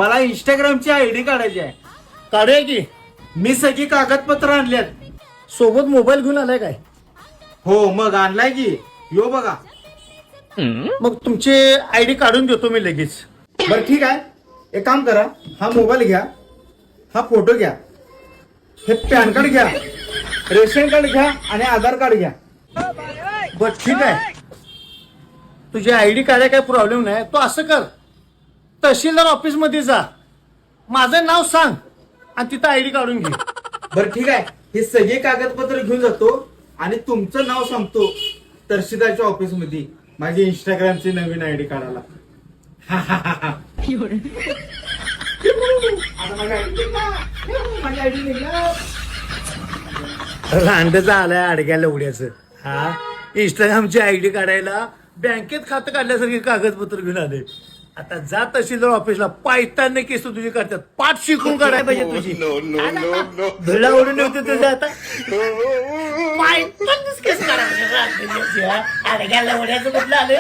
मला इंस्टाग्रामची आयडी काढायची आहे. काढूया की. मी सगळी कागदपत्र आणल्यात. सोबत मोबाईल घेऊन आलाय काय? हो मग आणलाय की. यो बघा. मग तुमचे आयडी काढून देतो मी लगेच. बरं ठीक आहे, एक काम करा, हा मोबाईल घ्या, हा फोटो घ्या, हे पॅन कार्ड घ्या, रेशन कार्ड घ्या आणि आधार कार्ड घ्या. बर ठीक आहे, तुझी आयडी काढाय काय प्रॉब्लेम नाही. तू असं कर, तहसीलदार ऑफिस मध्ये जा, माझं नाव सांग आणि तिथं आयडी काढून घे. बरं ठीक आहे, हे सगळे कागदपत्र घेऊन जातो आणि तुमचं नाव सांगतो तहसीलदारच्या ऑफिस मध्ये माझी इंस्टाग्रामची नवीन आयडी काढायला. आता माझी ID निघाली. रांडचा आलाय अडग्या लवड्याचं. हा, इंस्टाग्रामची आयडी काढायला बँकेत खातं काढल्यासारखे कागदपत्र घेऊन आले. आता जा तहसीलदार ऑफिसला, पायताने केस तुझी करतात, पाठ शिकून काढायला पाहिजे तुझी. भिडा ओढून येते तुझे आता पायतानेच केस काढायला. अडग्या लवड्याचं कुठलं आले.